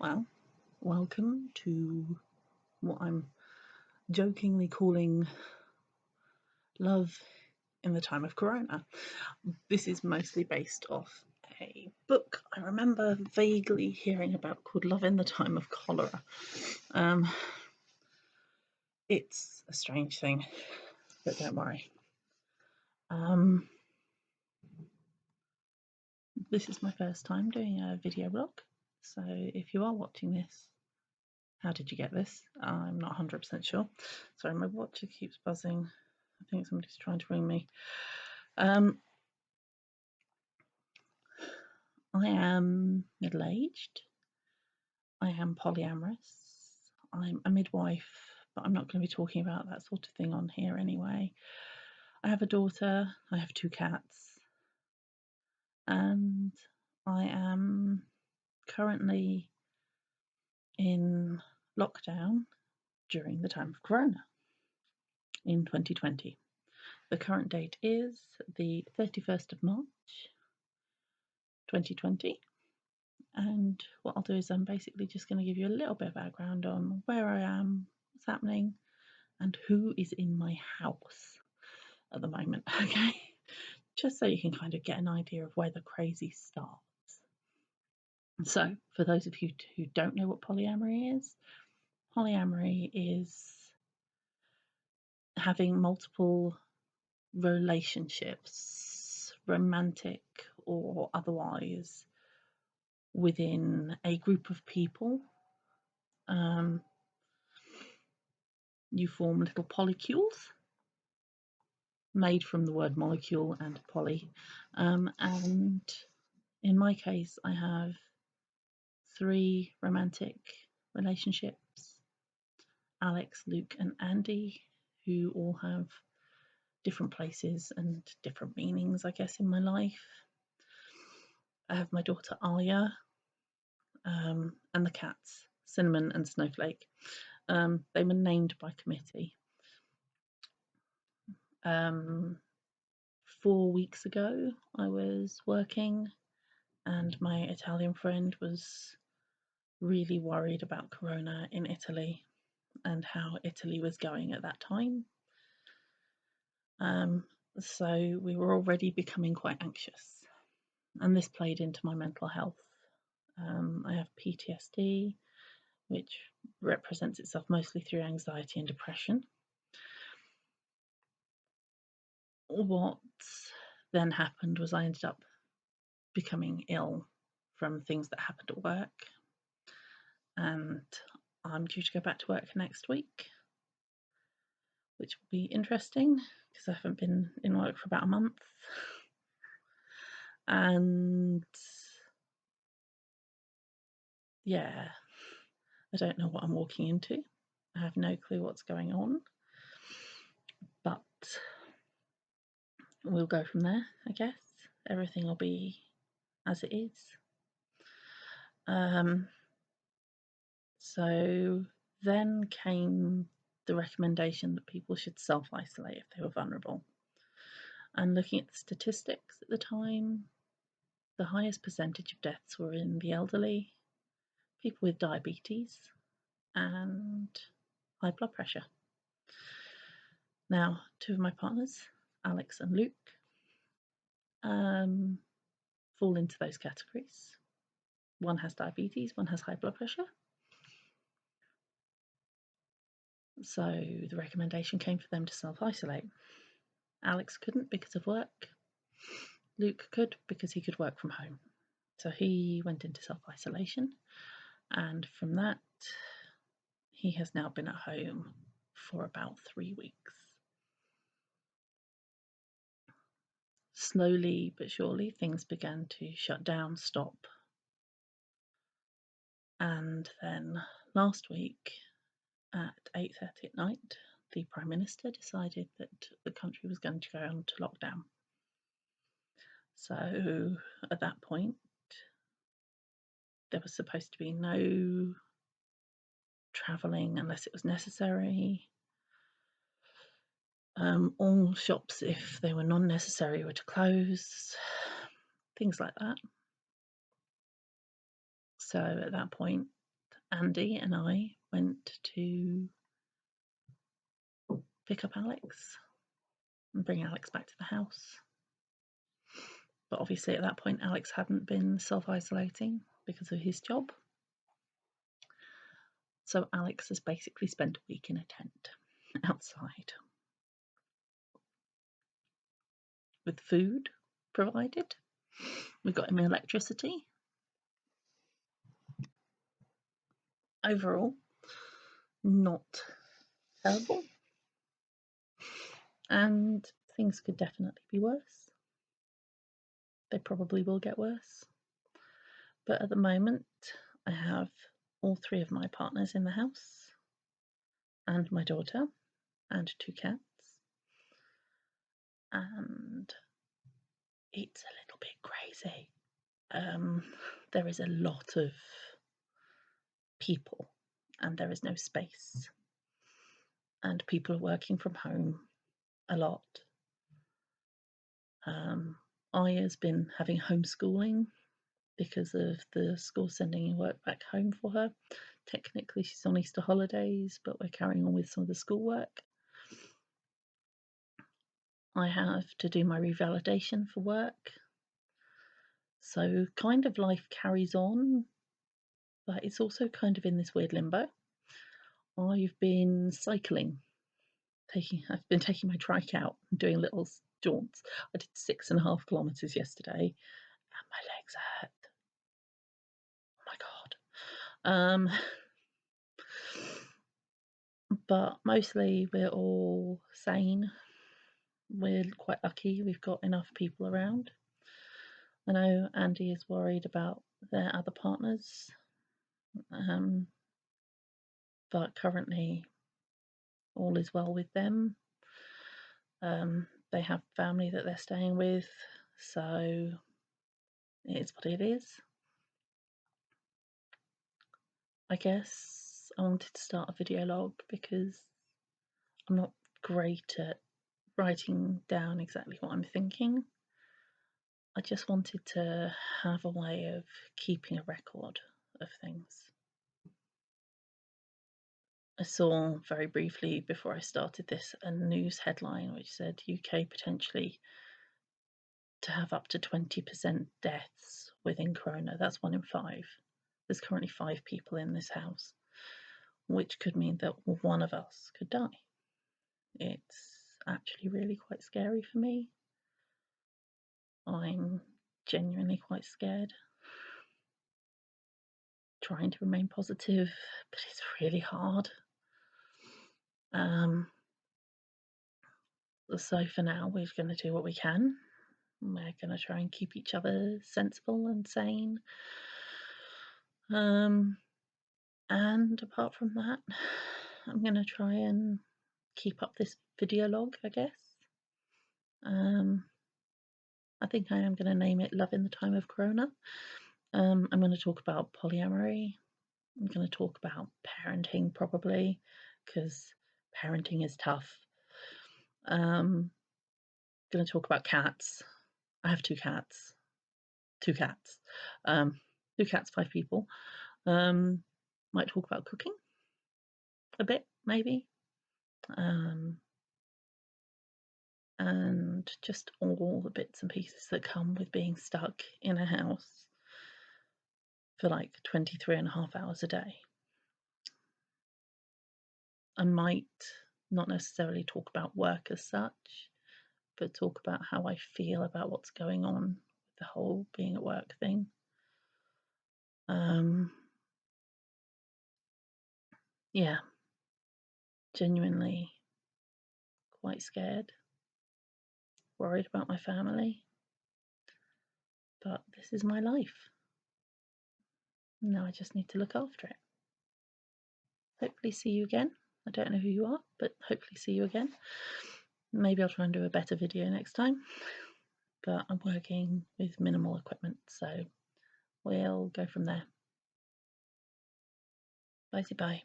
Well, welcome to what I'm jokingly calling Love in the Time of Corona. This is mostly based off a book I remember vaguely hearing about called Love in the Time of Cholera. It's a strange thing, but don't worry. This is my first time doing a video blog, so if you are watching this, how did you get this? I'm not 100% sure. Sorry, my watch keeps buzzing. I think somebody's trying to ring me. I am middle-aged. I am polyamorous. I'm a midwife, but I'm not going to be talking about that sort of thing on here anyway. I have a daughter. I have 2 cats. And I am currently in lockdown during the time of Corona in 2020. The current date is the 31st of March 2020. And what I'll do is I'm basically just going to give you a little bit of background on where I am, what's happening, and who is in my house at the moment, okay? Just so you can kind of get an idea of where the crazy starts. So, for those of you who don't know what polyamory is having multiple relationships, romantic or otherwise, within a group of people. You form little polycules made from the word molecule and poly. And in my case, I have 3 romantic relationships, Alex, Luke, and Andy, who all have different places and different meanings, I guess, in my life. I have my daughter Aya, and the cats, Cinnamon and Snowflake. They were named by committee. 4 weeks ago, I was working and my Italian friend was really worried about Corona in Italy and how Italy was going at that time. So we were already becoming quite anxious, and this played into my mental health. I have PTSD, which represents itself mostly through anxiety and depression. What then happened was I ended up becoming ill from things that happened at work, and I'm due to go back to work next week, which will be interesting because I haven't been in work for about a month. And yeah, I don't know what I'm walking into. I have no clue what's going on, but we'll go from there, I guess. Everything will be as it is. So then came the recommendation that people should self-isolate if they were vulnerable. And looking at the statistics at the time, the highest percentage of deaths were in the elderly, people with diabetes, and high blood pressure. Now, 2 of my partners, Alex and Luke, fall into those categories. One has diabetes, one has high blood pressure. So the recommendation came for them to self-isolate. Alex couldn't because of work. Luke could because he could work from home. So he went into self-isolation, and from that, he has now been at home for about 3 weeks. Slowly but surely, things began to shut down, stop. And then last week at 8:30 at night, the Prime Minister decided that the country was going to go on to lockdown. So at that point, there was supposed to be no travelling unless it was necessary. All shops, if they were non-necessary, were to close, things like that. So at that point, Andy and I went to pick up Alex and bring Alex back to the house. But obviously at that point Alex hadn't been self-isolating because of his job. So Alex has basically spent a week in a tent outside with food provided. We got him electricity. Overall, not terrible. And things could definitely be worse. They probably will get worse. But at the moment, I have all three of my partners in the house, and my daughter, and 2 cats. And it's a little bit crazy. There is a lot of people, and there is no space. And people are working from home a lot. Aya's been having homeschooling because of the school sending work back home for her. Technically, she's on Easter holidays, but we're carrying on with some of the schoolwork. I have to do my revalidation for work. So kind of life carries on, but it's also kind of in this weird limbo. I've been cycling. I've been taking my trike out and doing little jaunts. I did 6.5 kilometres yesterday, and my legs hurt. Oh my god. But mostly we're all sane. We're quite lucky we've got enough people around. I know Andy is worried about their other partners, but currently all is well with them. They have family that they're staying with, so it is what it is. I guess I wanted to start a video log because I'm not great at writing down exactly what I'm thinking. I just wanted to have a way of keeping a record of things. I saw very briefly before I started this a news headline which said UK potentially to have up to 20% deaths within corona. That's 1 in 5. There's currently 5 people in this house, which could mean that one of us could die. It's actually really quite scary for me. I'm genuinely quite scared. Trying to remain positive, but it's really hard. So for now, we're going to do what we can. We're going to try and keep each other sensible and sane. And apart from that, I'm going to try and keep up this video log, I guess. I think I am going to name it Love in the Time of Corona. I'm going to talk about polyamory. I'm going to talk about parenting, probably, because parenting is tough. Going to talk about cats. I have 2 cats. 2 cats. 2 cats, 5 people. Might talk about cooking a bit, maybe. And just all the bits and pieces that come with being stuck in a house for like 23.5 hours a day. I might not necessarily talk about work as such, but talk about how I feel about what's going on with the whole being at work thing. Yeah, genuinely quite scared, worried about my family, but this is my life. Now I just need to look after it. Hopefully see you again. I don't know who you are, but hopefully see you again. Maybe I'll try and do a better video next time, but I'm working with minimal equipment, so we'll go from there. Bye-bye.